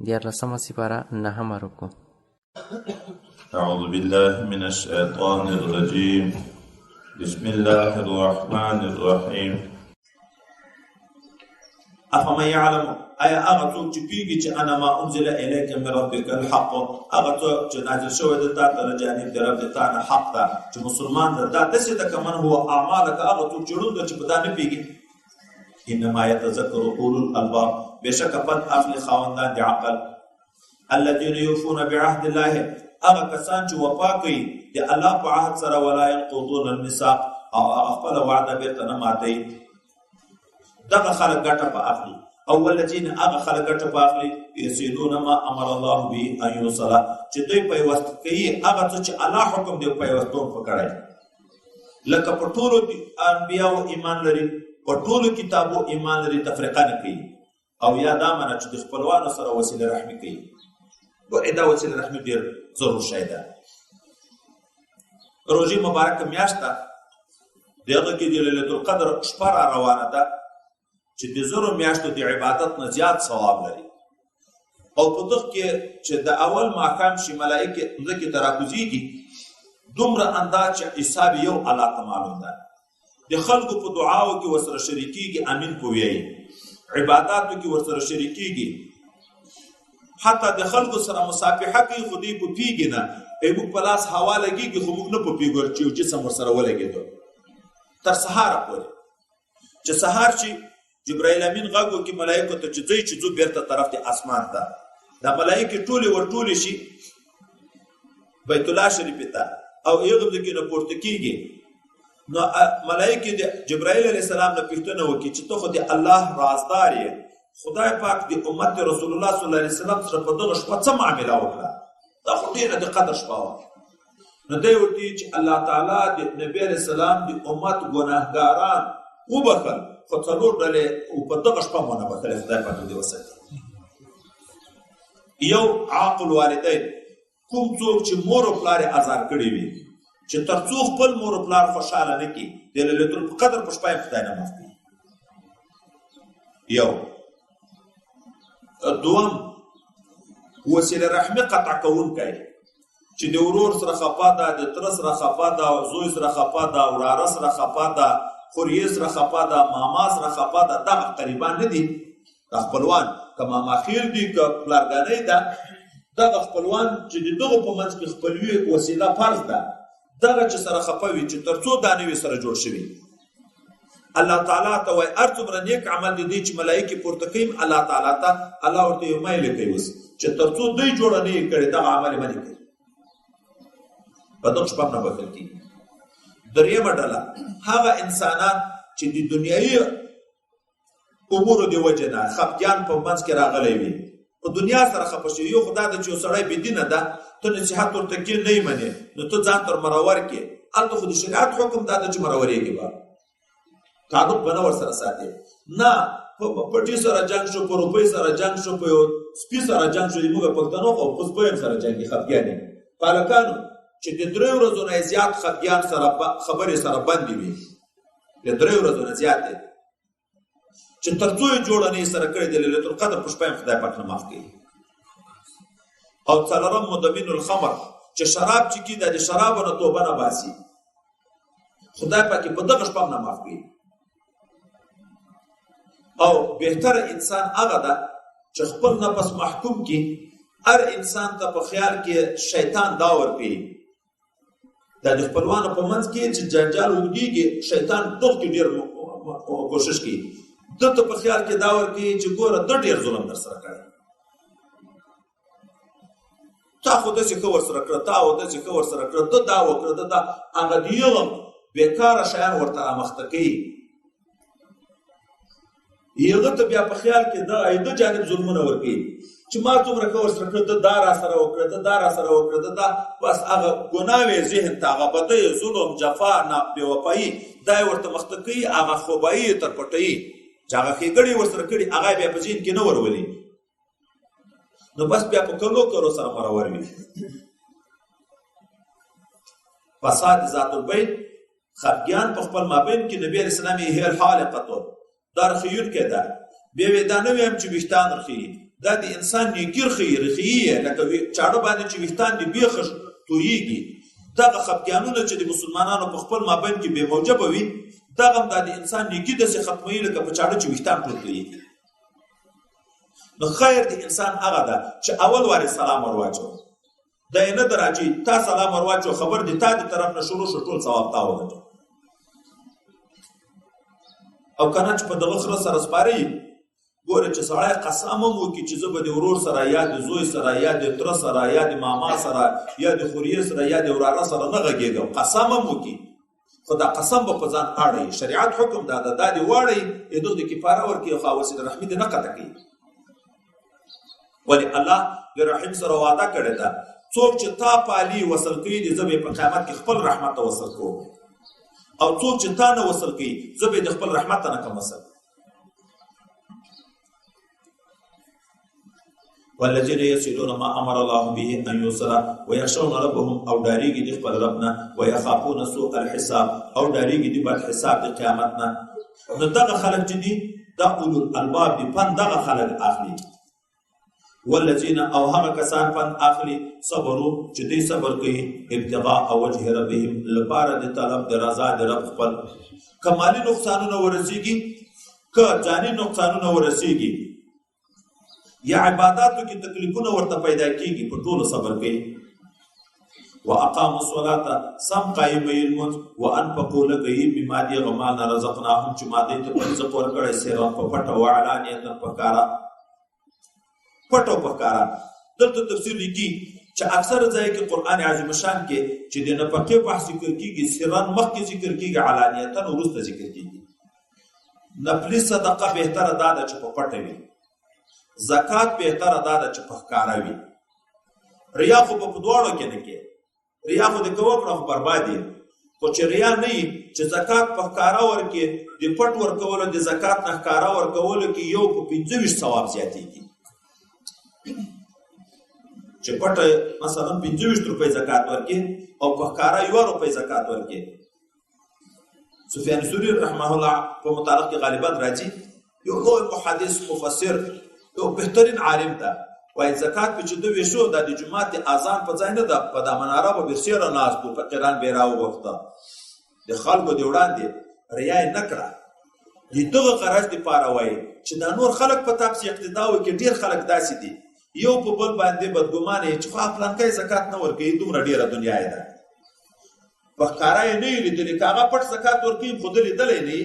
دیارلسمه سپاره 9 رکوع. أعوذ بالله من الشيطان الرجيم بسم الله الرحمن الرحيم أفمن يعلم أي أغتوك تبيجي أنا ما أنزل إليك من ربك الحق أغتوك نازل شوى دتا ترجاني درب دتانا حق دا مسلمان دا دسيدا كمان هو أعمالك أغتوك جرون دا تبدا نبيجي إنما يتذكر أولو الألباب بشك فد أخلي خواندان دي عقل الذين يوفون بعهد الله أغا كسان جو وفاقي دي الله بعهد سر ولا ينقضون الميثاق أو أخبر وعد بيرتنا ماتي دغه خلق ګټه په اخلي او ولذین هغه خلق ګټه په اخلي یسیدون ما امر الله به ان یوصل چې دوی په وخت کې هغه چې الله حکم دی په وخت پکړای لکه په ټولو انبیاء ایمان لري په ټولو کتابو ایمان لري تفریقه نه کوي او یا دا منه چې د خپلوانو سره وسیله رحمی کوي ګوره دا وسیله رحمی ډیر ضرور شی ده روزي مبارک میاشت ده دغه کې د ليله القدر شپه روانه ده چې د زرو میاشتو د عبادت نه زیات ثواب لري او په دغه کې چې د اول ماقام شي ملائکه دغه تراکوزيږي دومره انداز چې حساب یو الله تعالی ده د خلکو په دعاو کې وسره شریکيږي امين کوي عبادتو کې وسره شریکيږي حتی د خلکو سره مصافحه کوي خو دې په پیګ نه ایبو پلاس حواله کېږي خو موږ نه په پیګور چې جسم ورسره ولګېدو تر سهار پورې چې سهار شي جبرائیل امین غاګو کې ملائکه ته چې ځو بیرته طرف ته اسمان ته دا ملائکه ټوله ورټوله شي بیت الله شریف ته او یو د کې نه پورته کېږي نو ملائکه د جبرائیل علیه السلام نه پوښتنه وکړي چې ته خو د الله رازدار یې خدای پاک د امت رسول الله صلی الله علیه وسلم سره په دغه شپه څه معامله وکړه دا خو ډیره د قدر شپه وه نو دی ورته چې الله تعالی د نبی علیه السلام د امت ګناهګاران وبخل خو څلور ډلې په دغه شپه باندې بخل خدای پاک دې وساتي یو عاقل والدین کوم څوک چې مور او پلار آزار کړی وي چې ترڅو خپل مور او پلار خوشاله نه کی د ليله القدر په شپه خدای نه معاف کوي یو دوم وسیله رحمه قطع کول کوي چې د ورور سره خفا ده د تر سره خفا ده او زوی سره خفا ده او وراره سره خفا ده خوریه سره خفا ده ماما سره خفا ده دا قریبان نه دي د خپلوان که ماما خیر دي که پلارګانې ده دغه خپلوان چې دغه په منځ کې خپلوي وسیله فرض ده دغه چې سره خفا وي چې تر څو دانوي سره جوړ شوي الله تعالی ته وای ارتبر نیک عمل دي چې ملائکه پورته کوي الله تعالی ته الله ورته یو مایل کوي وس چې تر څو دوی جوړ نه کړي دا عمل باندې کوي په دغه شپه نه بخل کی دریمه ډله هغه انسانان چې د دنیایي امور دی وجنه خپګان په منځ کې راغلي وي په دنیا سره خپشي یو خدای د چې سړی بيدینه ده ته نصيحت ورته کې نه مني نو ته ځان تر مرور کې الته خو د شریعت حکم دا چې مرورېږي با تعلق بنور سره ساتي نه په پټي سره جنگ شو په روپۍ سره جنگ شو په سپي سره جنگ شو موږ په پښتنو او په سپویم سره جنگ خپګانې پالکانو چې د درې ورځو نه زیات خپګان سره خبرې سره باندې وي د درې ورځو نه زیات چې ترڅو جوړنې سره کړې د ليله القدر په شپه خدای پاک نه معاف کوي او څلورم مدمن الخمر چې شراب چې کی د شراب نه توبه نه باسي خدای پاک په دغه شپه نه معاف کوي او بهتر انسان هغه ده چې خپل نفس محکوم کی هر انسان ته په خیال کې شیطان داور کوي د خپلوانو په منځ کې چې جنجال وږيږي شیطان دغه کې ډیر کوشش کوي دته په خیال کې داور کوي چې ګوره د ډیر ظلم در سره کوي تا خو د څه کور سره کړ تا او د څه کور سره کړ ته دا وکړه دا هغه دیو بیکاره شیان ورته مخته کوي یغه ته بیا په خیال کې دا ایده جانب ظلمونه ورکی چې ما څومره کور سره کړ ته دار سره وکړه ته دار سره وکړه دا بس هغه ګناوي ذهن ته هغه بده ظلم جفا نه بے وفایی دا ورته مخته کوي هغه خوبایي تر پټي چې هغه خېګړی ورسره کړي هغه بیا په ځین کې نه ورولي نو بس بیا په کلو سره مرور وي فساد ذات البيت خفګان په خپل مابین کې نبی رسول الله هي الحالقه در خيون کې ده به ودانه ويم چې وشتان رخي دا د انسان نیکي رخیي لکه چاړه باندې چې ویښتان دي بیخش تویږي. دغه خفګانونه چې د مسلمانانو په خپل مابین کې بې موجبه وي دغه هم د انسان نیکي داسې ختموي لکه په چاړه چې ویښتان ټول تویږي. نو خیر د انسان هغه ده چې اول وارې سلام ورواچو، دا یې نه ده راځي تا سلام ورواچو خبر دې تا د طرف نه شروع شو ټول ثواب تا وګټه. او کنه چې په دغه خره سره سپاري ګوره چې سړی قسم هم وکړي چې زه به د ورور سره یا د زوی سره یا د تره سره یا د ماما سره یا د خوریې سره یا د وراره سره نه غږېږم، قسم هم وکړي خو دا قسم به په ځان اړوي. شریعت حکم دا ده دا دې واړئ دغه د کفاره ورکړي او وسیله رحمي دې نه قطع کړي. ولې الله د رحیم سره وعده کړې ده څوک چې تا پالي وصل کوي دې زه به په قیامت کې خپل رحمت ته وصل کوم، او څوک چې تا نه وصل کوي زه به د خپل رحمت ته نه کوم وصل. والذین یصلون ما امر الله به ان یوصل ويخشون ربهم او ډاریږي د خپل رب نه ويخافون سوء الحساب او ډاریږي د بد حساب د قیامت نه. نو دغه خلک چې دي دا اولو الالباب دي پن دغه خلک اخلي. والذین او هغه کسان پن اخلي صبروا چې دوی صبر کوي ابتغاء وجه ربهم لپاره د طلب د رضا د رب خپل. کمالي نقصانونه ورسیږي که جاني نقصانونه ورسیږي یا عباداتو کې تکلیفونه ورته پیدا کیږي په ټولو صبر کوي. واقاموا الصلاه سم قائمي المنز وانفقوا لغيب بما دي غمان رزقناهم چې ماده ته رزق ورکړي سره په پټه وعلانیت په کارا پټو په کارا. دلته تفسیر لیکي چې اکثر ځای کې قران عظیم شان کې چې د نفقه بحث ذکر کیږي سران مخکې ذکر کیږي علانیتا ورسته ذکر کیږي. نفلی صدقه بهتره ده چې په پټه وي، زکات بهتره ده چې په ښکارا وي. ریا خو په دواړو کې نه کې، ریا خو د کوکړه بربادي، خو چې ریا نه وي چې زکات په ښکارا ورکې د پټ ورکولو د زکات نه ښکارا ورکولو کې یو په 25 ثواب زیاتېږي. چې پټ مثلا 25 روپۍ زکات ورکې او په ښکارا 1 روپۍ زکات ورکې. سفیان ثوری رحمه الله په متعلق غالبا راځي یو لوی محدث مفسر یو بهترین عالم ده وای زکات په چې دوی شو د جمعه اذان په ځای نه ده په د مناره به برسیره ناز په قران بیراو وخته د خلکو دی وړاندې ریا نه کړه. دغه قرض دی پاره وای چې دا نور خلک په تاسو اقتدا وکړي. ډیر خلک داسې دي یو په بل باندې بدګمانه چې خو خپل کې زکات نه ورکړي دومره ډیره دنیا ده په کارای نه لیدل کاغه پټ زکات ورکړي خود لیدل نه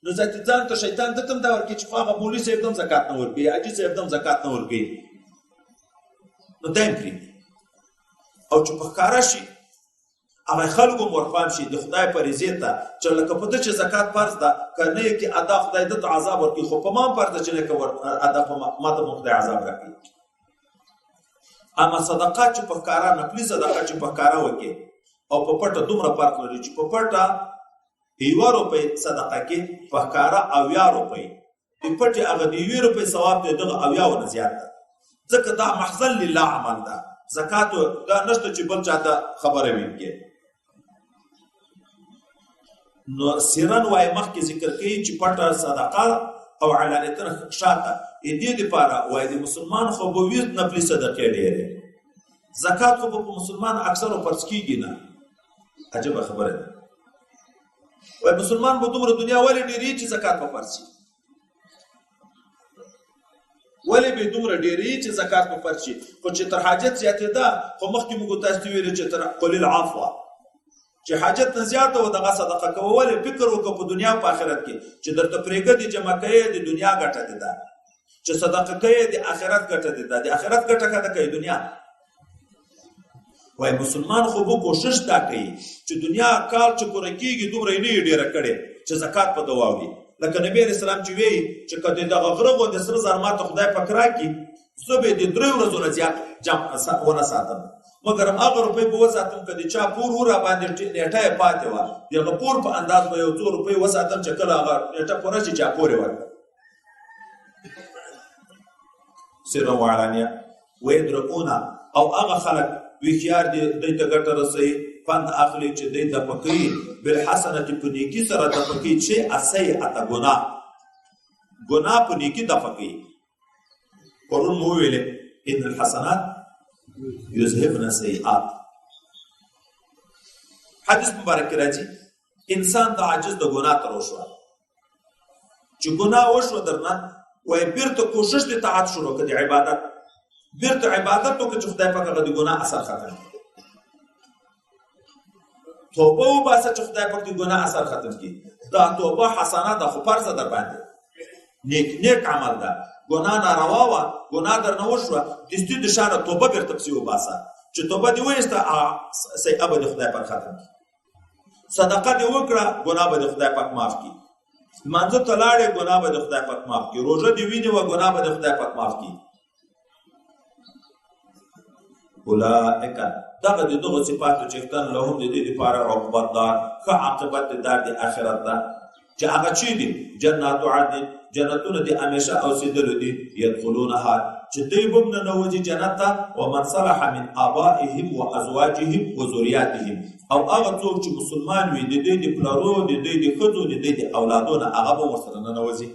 نو ځان ته شیطان ته تم دا ورکړي چې هغه مولوی صاحب دم زکات نه ورکړي اجي صاحب دم زکات نه ورکړي نو دایم کړی او چې په کارا شي هغه خلکو مرفام شي د خدای پر عزت چې لکه په دې چې زکات فرض ده کنه کې ادا خدای د عذاب ورکړي خو په ما فرض چې نه کور ادا په ما ته خدای عذاب راکړي. اما صدقات چې په کارا نقلی صدقات چې په کارا وکړي او په پټه دومره فرق لري چې په پټه 1 روپۍ صدقه کې په کارا 80 روپۍ په پټه هغه 2 روپۍ ثواب دی دغه 80 نه زیات ده ځکه دا محضن لله عمل ده. زکات دا نشته چې بل چاته خبره ویني. نو سیرن وای مخکې ذکر کوي چې پټه صدقه او علانیتن شاته دې لپاره وای د مسلمان خو به ویت نفلي صدقه ډېره زکات خو په مسلمان اکثر پرڅ کیږي نه. عجب خبره ده وای مسلمان په دومره دنیا ولې ډېری چې زکات په پرڅي ولې به دومره ډېری چې زکات په پرڅي خو چې تر حاجت زیاتې ده خو مخکې موږ تاسو ویل چې تر قلیل عفو چې حاجت نه زیاته و دغه صدقه کول فکر وکړه په دنیا په آخرت کې چې درته پرېګه دي جمع کوي د دنیا ګټه ده چې صدقه کوي د آخرت ګټه ده د آخرت ګټه کده کوي دنیا. وای مسلمان خو به کوشش دا کوي چې دنیا کال چې پوره کیږي دومره نه ډیره کړي چې زکات په دواوي لکه نبی رسول الله چې وی چې کله دغه غرغو د سر زرمات خدای پکرا کی زبې د 3 ورځې زیات جمع ونه ساتم مګر هغه روپۍ په وساتم کدي چا پور ور باندې نیټه پاتې و دغه پور په انداز به 2 روپۍ وساتم چې کله هغه نیټه پوره شي چا پورې ورته سره وعلانیا ويدرؤون او هغه خلک وخيار دي دته ګټه رسي فند اخلي چې دته پکې بالحسنه په نیکی سره د پکې چې اسي اته ګنا په نیکی د پکې پرون مو ویلې ان الحسنات یذهبن السیئات. حدیث مبارک کې راځي انسان د عاجز د ګناه تر وشو چې ګناه وشو درنه وای بیرته کوشش د طاعت شروع کړي عبادت بیرته عبادت وکړي چې خدای پاک هغه د ګناه اثر ختم کړي. توبه وباسه چې خدای پاک د ګناه اثر ختم کړي. دا توبه حسنه ده خو فرض ده باندې نیک عمل ده. ګناه ناروا وه ګناه درنه وشوه دستي د شانه توبه بیرته پسې وباسه چې توبه دې وایسته سیئه به د خدای پاک ختم کړي. صدقه دې وکړه ګناه به د خدای پاک معاف کړي. لمانځه ته لاړې ګناه به د خدای پاک معاف کړي. روژه دې ونیوه ګناه به د خدای پاک معاف کړي. اولئک دغه د دغو صفاتو څښتن لهم د دې دپاره عقبت دار ښه عاقبت د دار د آخرت ده چې هغه چې دي جنات عدن جنتونه دي همیشه اوسېدلو دي یدخلونها چې دوی به هم ننوځي جنت ته ومن صلح من آبائهم وازواجهم وذریاتهم او هغه څوک چې مسلمان وي د دوی د پلارو د دوی د ښځو د دوی د اولادونه هغه به ورسره ننوځي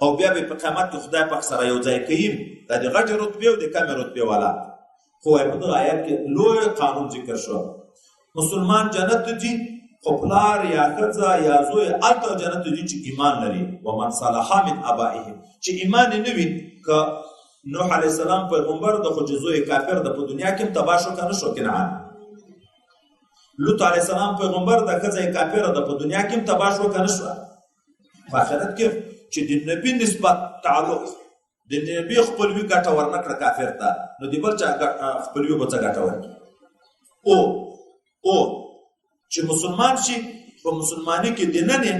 او بیا به په قیامت کې خدای پاک سره یو ځای کوي. دا د غټې رتبې او د کمې رتبې والا خو په دغه آیت کې لوی قانون ذکر شو. مسلمان جنت ته ځي خو پلار یا ښځه یا زوی هلته جنت ته ځي چې ایمان لري. ومن صلح من آبائهم چې ایمان یې نه وي که نوح علیه السلام پیغمبر د خو چې زوی کافر د په دنیا کې هم تباه شو که نه شو کنعان. لوط علیه السلام پیغمبر د ښځه کافره د په دنیا کې هم تباه شو که نه شوه. په آخرت کې چې د نبي نسبت تعلق د نبي خپلوي ګټه ورنه کړه کافر ته نو د بل چا خپلوي به څه ګټه ورکړي. او چې مسلمان شي په مسلمانۍ کې دننه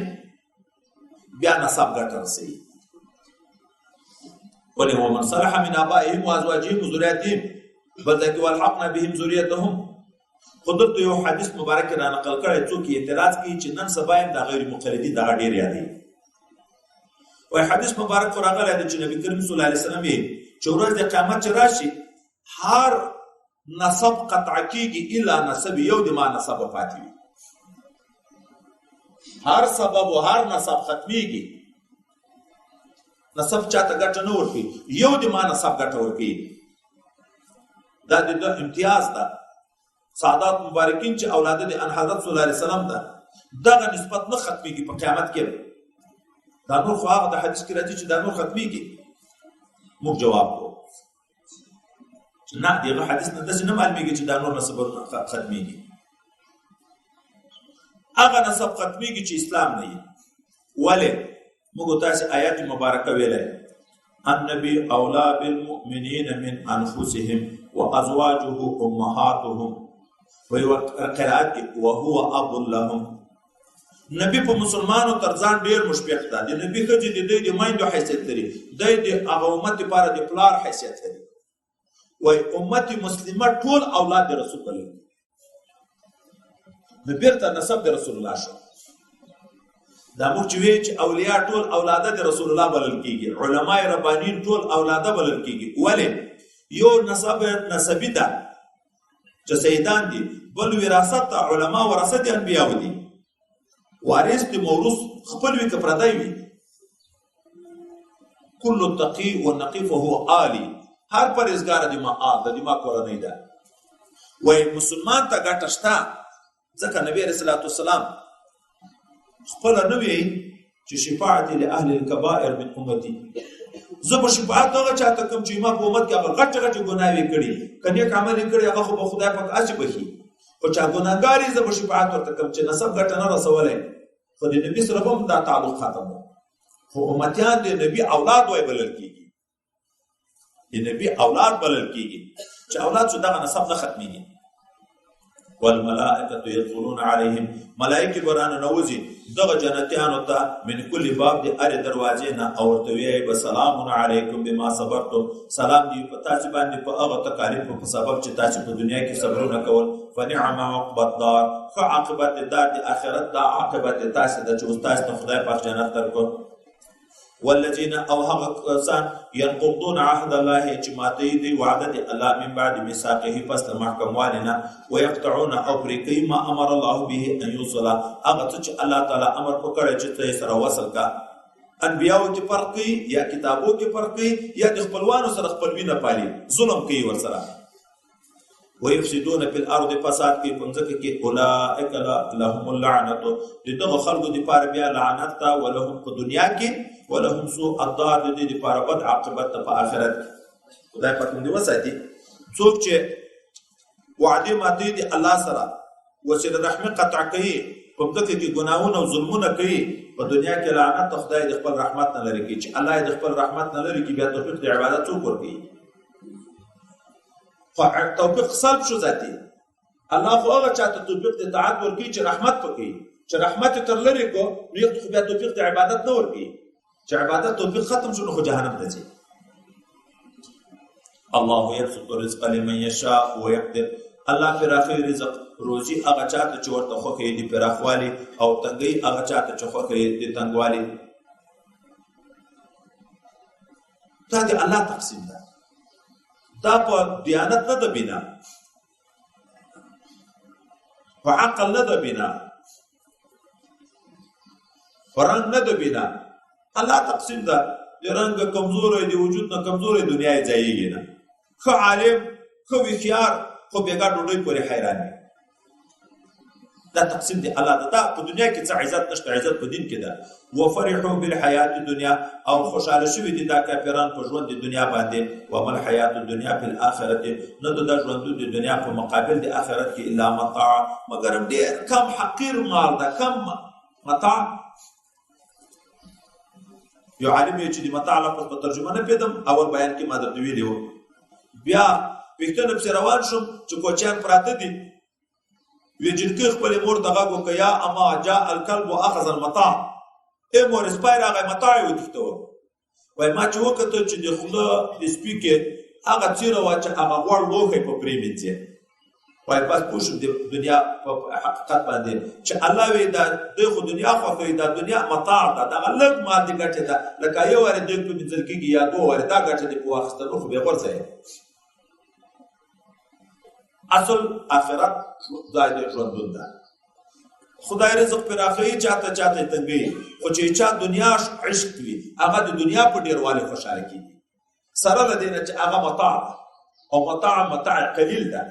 بیا نسب ګټه رسوي. ولې ومن صلح من آبائهم وازواجهم وذرياتهم بلکې والحقنا بهم ذريتهم. خودت یو حدیث مبارک را نقل کړی څوک اعتراض کوي چې نن سبا هم د غیر مقلدي دغه ډېر یادوي. وای حدیث مبارک خو راغلی دی چې نبی کریم صلی الله علیه وسلم یې چې ورځ د قیامت چې راشي هر نسب قطع کېږي الا نسب یو د ما نسب پاتې وي. هر سبب و هر نسب ختمیږي. نسب چاته ګټه نه ورکوي یو د ما نسب ګټه ورکوي. دا د امتیاز ده. سعادت مبارکین چې اولاد د ان حضرت صلی الله علیه وسلم ده دغه نسبت نه ختمیږي په قیامت کې. دا نور خو هغه د حدیث کې راځي چې دا نور ختمیږي. موږ جواب کوو چې نه دغه حدیث نه داسې نه معلومیږي چې دا نور نسب ختمیږي. هغه نسب ختمیږي چې اسلام نه وي. ولې موږ تاسې آیات مبارکه ویلی النبي اولا بالمؤمنین من انفسهم وازواجه امهاتهم ویو قرائت کې وهو اب لهم. نبی په مسلمانو تر ځان ډېر مشفق ده. د نبی ښځې د دوی د میندو حیثیت لري. دوی د هغه امت لپاره د پلار حیثیت لري. وایي امت مسلمه ټول اولاد د رسول الله نو بیرته نسب د رسول الله شو. دا موږ چې وایي چې اولیاء ټول اولاده د رسول الله بلل کېږي. علما ربانیین ټول اولاده بلل کېږي. ولې یو نسبي ده چې سیدان دي بل وراثت علما ورثه دي انبیاء دي. وارث د موروث خپل وي که پردی وي. کل تقی و نقی فهو آلی. هر پرهیزګار د ما آل د ما کورنۍ ده. وایي مسلمان ته ګټه شته ځکه نبی علیه الصلاة والسلام خپله نه وایي چې شفاعت لاهل الکبائر من امتي. زه به شفاعت هغه چاته کوم چې ما په امت کې هغه غټې غټې ګناوې کړي که نیک عمل یې کړي هغه خو به خدای پاک هسې بخي. خو چا ګناهګار یې زه به شفاعت ورته کوم چې نسب ګټه نه رسولی خو د نبي سره به هم دا تعلق ختم و. خو امتیان د نبي اولاد وای بلل کېږي. د نبي اولاد بلل کېږي چې اولاد شو دغه نسب نه ختمېږي. والملائکة یدخلون علیهم ملائکې به راننوځي دغه جنتیانو ته من کل باب د هرې دروازې نه او ورته ویایي به سلام علیکم بما صبرتم. سلام دی په تاسې باندې په هغه تکالیفو په سبب چې تاسې په دنیا کې صبرونه کول. فنعم عقبى الدار ښه عاقبت د دار د آخرت دا عاقبت د تاسې ده چې اوس تاسې ته خدای پاک جنت درکړو. والذین او هغه کسان ينقضون عهد الله چې ماتوي دوی وعده د الله من بعد میثاقه پس د محکموالي نه ويقطعون او پرې کوي ما امر الله به ان يوصل هغه څه چې الله تعالی امر وکړی چې ته سره وصل کا انبیاو کې فرق کوي یا کتابو کې فرق کوي یا د خپلوانو سره خپلوي نه پالي ظلم کوي ورسره ويفسدون في الارض فساد کوي په ځکه کې اولئک لهم اللعنه دغه خلکو د پاره بیا لعنت تا ولهم په دنیا کې ولهم سوء الدار د دې لپاره بد عاقبت په آخرت خدای پاک دې وساتي څوک چې وعده ماتي دي الله سره وسیله رحمت قطع کوي په دغه کې ګناهونه او ظلمونه کوي په دنیا کې لعنت خدای د خپل رحمت نه لري چې الله د خپل رحمت نه لري کې بیا توفیق د عبادت څوک ورکړي توفیق سلب شو ذاتي الله خو هغه چاته توفیق د اطاعت ورکړي چې رحمت وکړي چې رحمت تر لري کو نو خو بیا توفیق د عبادت نه ورکړي چې عبادت توفیق ختم شو نو جهنم ته ځي الله يبسط الرزق لمن يشاء ويقدر الله پر اخر رزق روزي هغه چاته چې ورته خوخه دي پر اخوالي او تنګي هغه چاته چې خوخه دي تنګوالي دا د الله تقسیم ده دا په دیانت نه ده بنا په عقل نه ده بنا فرنګ نه ده بنا الله تقسیم ده د رنګ کمزوري دی وجود نه کمزوري دنیا یې ځایږي نه خو عالم خو خيار خو بیګا ډوډۍ پورې حیران دي دا تقسیم دی الله دا په دنیا کې څه عزت نشته عزت په دین کې ده وفرحوا بالحیات الدنیا او خوشاله شوی دي دا کافران په ژوند د دنیا باندې ومل حیات الدنیا په آخرت نه د ژوند د دنیا په مقابل د آخرت کې الا متاع مگر ډېر کم حقیر مال ده کم متاع یو عالم چې د متاع لپاره په ترجمه نه پیدم اول بیان کې ما درته ویلو بیا پښتنه په روان شم چې کوچان پراته دي وی جنکه خپل مور دغه وکیا اما جاء الكلب واخذ المتاع مور سپایر هغه متاع ودیته وای ما چې وکړه چې د خله د سپیکر هغه چیرې واچ هغه ور لوخه په پریمینځه وای پس پوښ د دنیا په حقیقت باندې چې الله وی دا د خو دنیا خو دا دنیا متاع ده دا لږ مال دي ګټه ده لکه یو ور د په منځل کې یا دوه ور دا ګټه دی په واخستلو خو به ورځي اصل آخرت ځای د ژوند ده خدای رزق پر اخري چاته تنګي خو چې چا دنیا عشق وي هغه د دنیا په ډیرواله خوشاله کیږي سره لدینه چې هغه متاع او متاع قلیل ده